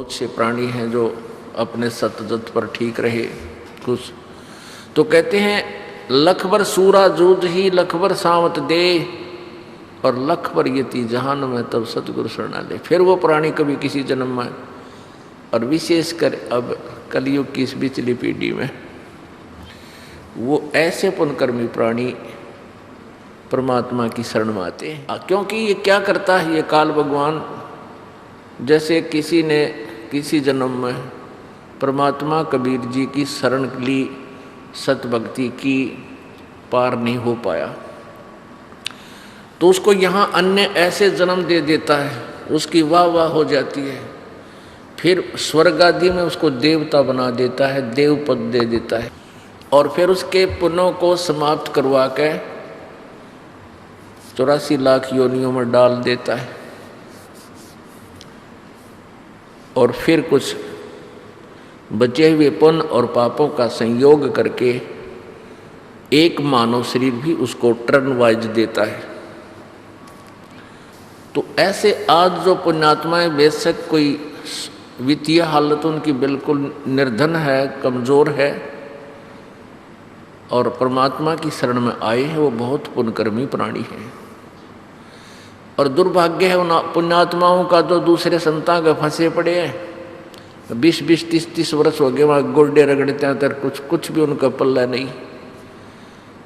बहुत से प्राणी हैं जो अपने सतजत पर ठीक रहे कुछ। तो कहते हैं लख भर सूरा जूझ ही लख भर सावत दे और लख भर यति जहान में तब सतगुरु शरणा ले। फिर वो प्राणी कभी किसी जन्म में, और विशेषकर अब कलयुग की इस पिछली पीढ़ी में, वो ऐसे पुण्यकर्मी प्राणी परमात्मा की शरण में आते हैं। क्योंकि ये क्या करता है, ये काल भगवान, जैसे किसी ने किसी जन्म में परमात्मा कबीर जी की शरण ली, सतभक्ति की, पार नहीं हो पाया, तो उसको यहाँ अन्य ऐसे जन्म दे देता है, उसकी वाह वाह हो जाती है, फिर स्वर्ग आदि में उसको देवता बना देता है, देव पद दे देता है, और फिर उसके पुण्यों को समाप्त करवा के 84 लाख योनियों में डाल देता है, और फिर कुछ बचे हुए पुण्य और पापों का संयोग करके एक मानव शरीर भी उसको टर्न वाइज देता है। तो ऐसे आज जो पुण्यात्माएं, बेशक कोई वित्तीय हालत उनकी बिल्कुल निर्धन है, कमज़ोर है, और परमात्मा की शरण में आए हैं, वो बहुत पुण्यकर्मी प्राणी हैं। और दुर्भाग्य है उन पुण्यात्माओं का जो दूसरे संतां के फंसे पड़े हैं, 20-20, 30-30 वर्ष हो गए, वहाँ गोड्डे रगड़ते हैं, तर कुछ भी उनका पल्ला नहीं।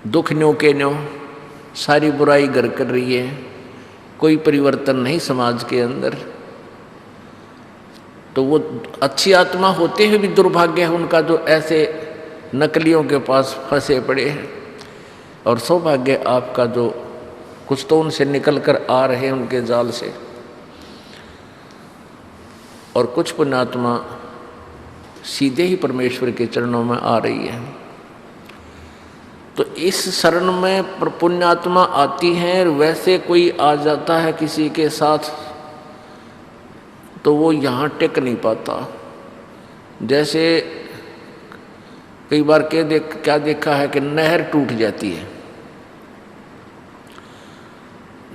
दुख न्यों के न्यों, सारी बुराई घर कर रही है, कोई परिवर्तन नहीं समाज के अंदर। तो वो अच्छी आत्मा होते हुए भी दुर्भाग्य है उनका, जो ऐसे नकलियों के पास फंसे पड़े हैं। और सौभाग्य आपका जो कुछ तो उनसे निकल कर आ रहे हैं उनके जाल से, और कुछ पुण्यात्मा सीधे ही परमेश्वर के चरणों में आ रही है। तो इस शरण में पुण्यात्मा आती हैं, वैसे कोई आ जाता है किसी के साथ तो वो यहाँ टिक नहीं पाता। जैसे कई बार क्या देखा है कि नहर टूट जाती है,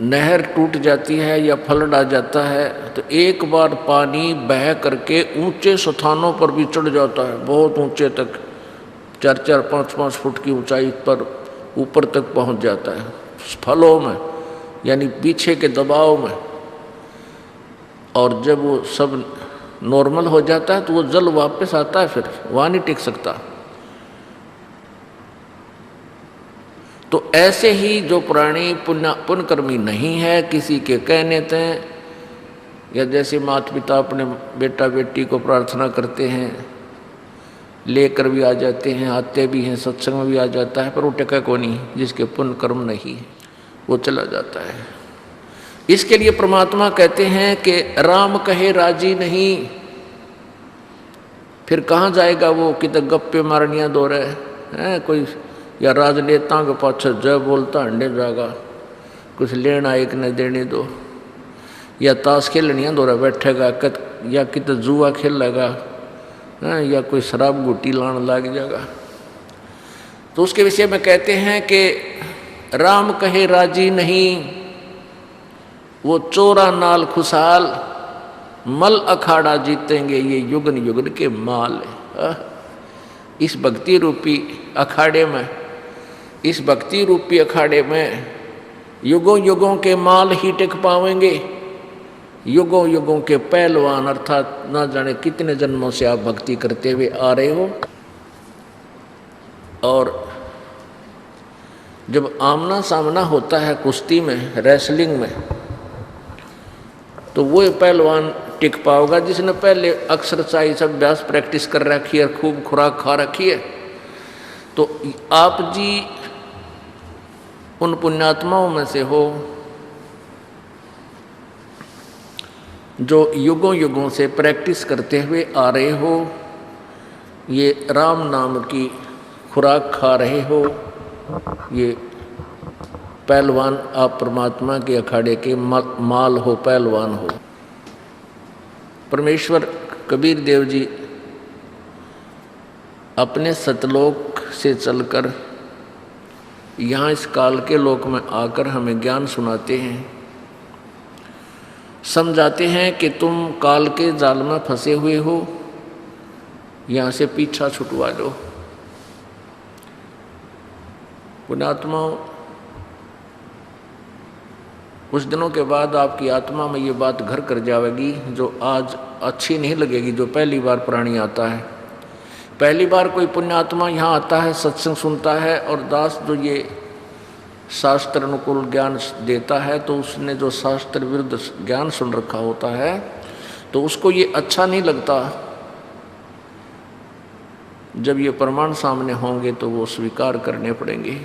नहर टूट जाती है या फ्लड आ जाता है, तो एक बार पानी बह करके ऊंचे स्थानों पर भी चढ़ जाता है, बहुत ऊंचे तक, 4-4, 5-5 फुट की ऊंचाई पर ऊपर तक पहुंच जाता है, फलों में यानी पीछे के दबाव में। और जब वो सब नॉर्मल हो जाता है तो वो जल वापस आता है, फिर वहाँ नहीं टिक सकता। तो ऐसे ही जो प्राणी पुण्यकर्मी नहीं है, किसी के कहने तय, या जैसे माता पिता अपने बेटा बेटी को प्रार्थना करते हैं, लेकर भी आ जाते हैं, आते भी हैं, सत्संग में भी आ जाता है, पर वो टिका को नहीं, जिसके पुण्य कर्म नहीं है वो चला जाता है। इसके लिए परमात्मा कहते हैं कि राम कहे राजी नहीं। फिर कहाँ जाएगा वो, कि तो गप्पे मारनियाँ दो रहे हैं कोई, या राजनेता के पाछे जय बोलता अंडे जागा, कुछ लेना एक न देने दो, या ताश खेलनियाँ दो रहा बैठेगा, या कित जुआ खेलेगा, या कोई शराब गुटी लाने लग जाएगा। तो उसके विषय में कहते हैं कि राम कहे राजी नहीं, वो चोरा नाल खुशहाल, मल अखाड़ा जीतेंगे ये युगन युगन के माल है। इस भक्ति रूपी अखाड़े में, इस भक्ति रूपी अखाड़े में युगों युगों के माल ही टिक पावेंगे। युगों युगों के पहलवान, अर्थात ना जाने कितने जन्मों से आप भक्ति करते हुए आ रहे हो, और जब आमना सामना होता है कुश्ती में, रेसलिंग में, तो वो पहलवान टिक पाओगा जिसने पहले एक्सरसाइज, अभ्यास, प्रैक्टिस कर रखी है, खूब खुराक खा रखी है। तो आप जी उन पुण्यात्माओं में से हो जो युगों युगों से प्रैक्टिस करते हुए आ रहे हो, ये राम नाम की खुराक खा रहे हो, ये पहलवान आप परमात्मा के अखाड़े के माल हो, पहलवान हो। परमेश्वर कबीर देव जी अपने सतलोक से चलकर यहाँ इस काल के लोक में आकर हमें ज्ञान सुनाते हैं, समझाते हैं कि तुम काल के जाल में फंसे हुए हो, यहाँ से पीछा छुटवा लो। पुण्यात्माओं, कुछ दिनों के बाद आपकी आत्मा में ये बात घर कर जाएगी जो आज अच्छी नहीं लगेगी, जो पहली बार प्राणी आता है। पहली बार कोई पुण्यात्मा यहाँ आता है, सत्संग सुनता है और दास जो ये शास्त्र अनुकूल ज्ञान देता है, तो उसने जो शास्त्र विरुद्ध ज्ञान सुन रखा होता है तो उसको ये अच्छा नहीं लगता। जब ये प्रमाण सामने होंगे तो वो स्वीकार करने पड़ेंगे।